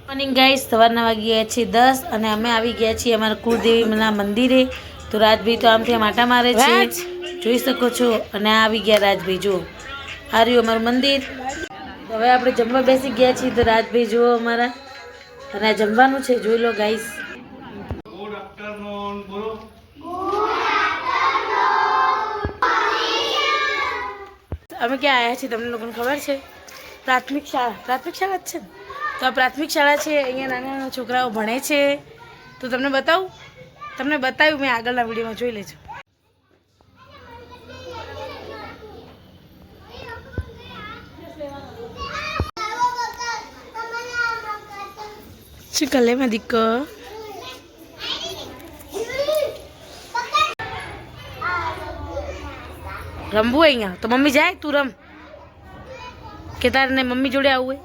Morning guys, સવારના વાગી ગયા છે 10 અને અમે આવી ગયા છીએ અમારા કુળદેવીના મંદિરે। તો રાજભાઈ તો આમથી આટા મારે છે, જોઈ શકો છો। અને આ આવી ગયા રાજભાઈ, જો આ રહ્યું અમારું મંદિર। હવે આપણે જમવા બેસી ગયા છીએ। તો રાજભાઈ જુઓ અમારા, અને આ જમવાનું છે, જોઈ લો ગાઈસ। ગુડ આફ્ટરનૂન બોલો। અમે ક્યાં આવ્યા છીએ તમને લોકોને ખબર છે? પ્રાથમિક શાળા જ છે ને? તો આ પ્રાથમિક શાળા છે, અહીંયા નાના નાના છોકરાઓ ભણે છે। તો તમને બતાવ્યું મેં આગળના વિડીયોમાં, જોઈ લેજો। શું કલે માં દીકો રમવું અહીંયા? તો મમ્મી જાય, તું રમ કે તારે ને મમ્મી જોડે આવવું હોય?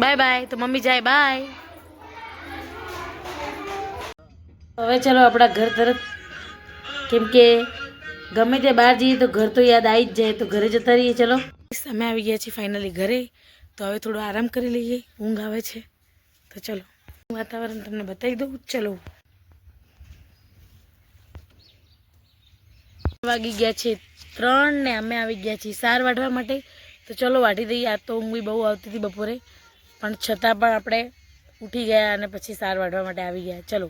બાય બાય, તો મમ્મી જાય, બાય। હવે ચલો આપણા ઘર તરફ, કેમ કે ગમે તે બહાર જઈએ તો ઘર તો યાદ આવી જ જાય, તો ઘરે જતા રહીએ। ચલો અમે આવી ગયા છીએ ફાઇનલી ઘરે। તો હવે થોડો આરામ કરી લઈએ, ઊંઘ આવે છે। તો ચલો વાતાવરણ તમને બતાવી દઉં। ચલો વાગી ગયા છે 3 ને અમે આવી ગયા છીએ સાર વાઢવા માટે। તો ચલો વાઢી દઈએ। આ તો ઊંઘ બી બહુ આવતી હતી બપોરે, પણ છતાં પણ આપણે ઉઠી ગયા અને પછી સાર વાઢવા માટે આવી ગયા। ચલો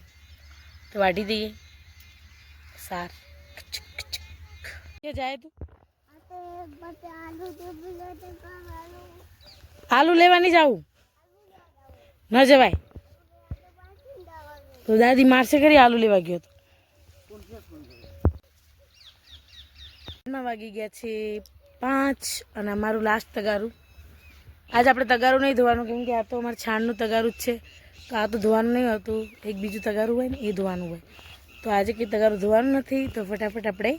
તો વાઢી દઈએ સાર। કે જાય તું આલુ લેવા નહીં જાવું, ન જવાય તો દાદી મારશે કરી। આલુ લેવા ગયો તો વાગી ગયા છે 5 અને અમારું લાસ્ટ તગારું। આજે આપણે તગારું નહીં ધોવાનું, કેમ કે આ તો અમારે છાણનું તગારું જ છે। તો આ તો ધોવાનું નહીં હોતું, એક બીજું તગારું હોય ને એ ધોવાનું હોય। તો આજે કંઈ તગારું ધોવાનું નથી, તો ફટાફટ આપણે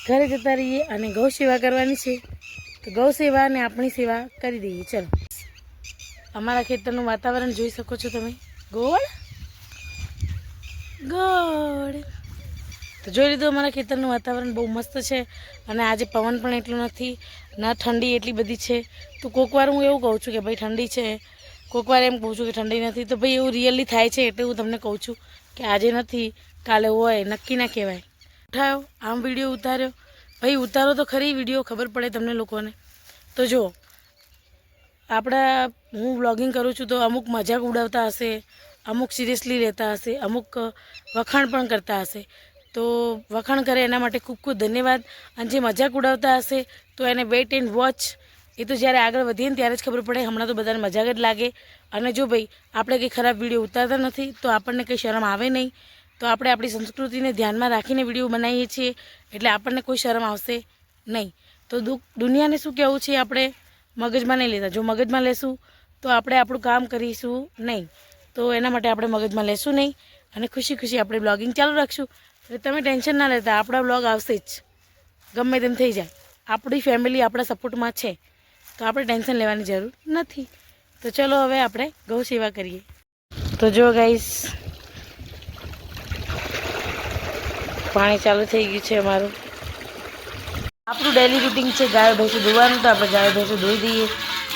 ઘરે જતા રહીએ અને ગૌ સેવા કરવાની છે। તો ગૌ સેવા અને આપણી સેવા કરી દઈએ। ચલો અમારા ખેતરનું વાતાવરણ જોઈ શકો છો તમે। ગોળ તો જોઈ લીધું, અમારા ખેતરનું વાતાવરણ બહુ મસ્ત છે। અને આજે પવન પણ એટલું નથી, ના ઠંડી એટલી બધી છે। તો કોઈક વાર હું એવું કહું છું કે ભાઈ ઠંડી છે, કોઈક વાર એમ કહું છું કે ઠંડી નથી। તો ભાઈ એવું રિયલી થાય છે, એટલે હું તમને કહું છું કે આજે નથી કાલે હોય, નક્કી ના કહેવાય। ઉઠાયો આમ વિડીયો ઉતાર્યો, ભાઈ ઉતારો તો ખરી વિડીયો, ખબર પડે તમને લોકોને। તો જો હું વ્લોગિંગ કરું છું તો અમુક મજાક ઉડાવતા હશે, અમુક સિરિયસલી લેતા હશે, અમુક વખાણ પણ કરતા હશે। તો વખાણ કરે એના માટે ખૂબ ખૂબ ધન્યવાદ। અને જે મજાક ઉડાવતા હશે તો એને વેઇટ એન્ડ વોચ, એ તો જ્યારે આગળ વધીએ ને ત્યારે જ ખબર પડે। હમણાં તો બધાને મજાક જ લાગે। અને જો ભાઈ આપણે કંઈ ખરાબ વિડીયો ઉતારતા નથી તો આપણને કંઈ શરમ આવે નહીં। તો આપણે આપણી સંસ્કૃતિને ધ્યાનમાં રાખીને વિડીયો બનાવીએ છીએ, એટલે આપણને કોઈ શરમ આવશે નહીં। તો દુનિયાને શું કહેવું છે આપણે મગજમાં નહીં લેતા। જો મગજમાં લેશું તો આપણે આપણું કામ કરીશું નહીં। તો એના માટે આપણે મગજમાં લેશું નહીં અને ખુશી ખુશી આપણે બ્લોગિંગ ચાલુ રાખશું। એટલે તમે ટેન્શન ના લેતા, આપણા બ્લોગ આવશે જ, ગમે તેમ થઈ જાય। આપણી ફેમિલી આપણા સપોર્ટમાં છે, તો આપણે ટેન્શન લેવાની જરૂર નથી। તો ચલો હવે આપણે ગૌ સેવા કરીએ। તો જો ગાઈસ પાણી ચાલુ થઈ ગયું છે અમારું। આપણું ડેલી રૂટીન છે ગાય ભેંસું ધોવાનું। તો આપણે ગાય ભેંસું ધોઈ દઈએ,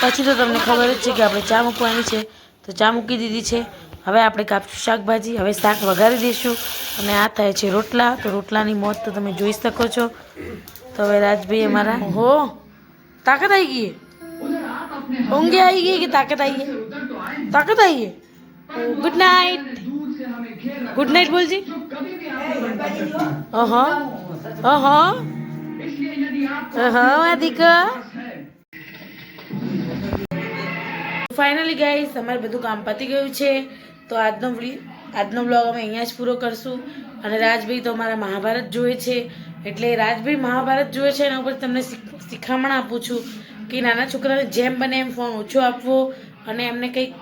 પછી તો તમને ખબર જ છે કે આપણે ચા મૂકવાની છે। તો ચા મૂકી દીધી છે। હવે આપણે કાપશું શાકભાજી, હવે શાક વઘારી દઈશું। અને આ થાય છે રોટલા। તો રોટલાની મોત તો તમે જોઈ શકો છો। તો હવે રાજભાઈ અમારા, હો તાકાત આવી ગઈ, ઊંઘે આવી ગઈ કે તાકાત આવી ગઈ? તાકાત આવી ગઈ। ગુડ નાઇટ, ગુડ નાઇટ બોલજી। દીકો ફાઇનલી ગાઈસ અમારે બધું કામ પતી ગયું છે। તો આજનો બ્લોગ અમે અહીંયા જ પૂરો કરશું। અને રાજભાઈ તો અમારા મહાભારત જોવે છે, એટલે રાજભાઈ મહાભારત જોવે છે એના ઉપર તમને શિખામણ આપું છું કે નાના છોકરાને જેમ બને એમ ફોન ઓછો આપવો અને એમને કંઈક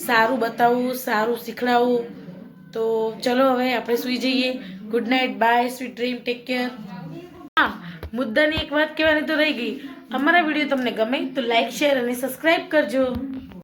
સારું બતાવવું, સારું શીખડાવવું। તો ચલો હવે આપણે સૂઈ જઈએ। Good night, bye, sweet dream, take care. હા, મુદ્દાની એક વાત કહેવાની તો રહી ગઈ, અમારા વિડીયો તમને ગમે તો લાઈક, શેર અને સબસ્ક્રાઈબ કરજો।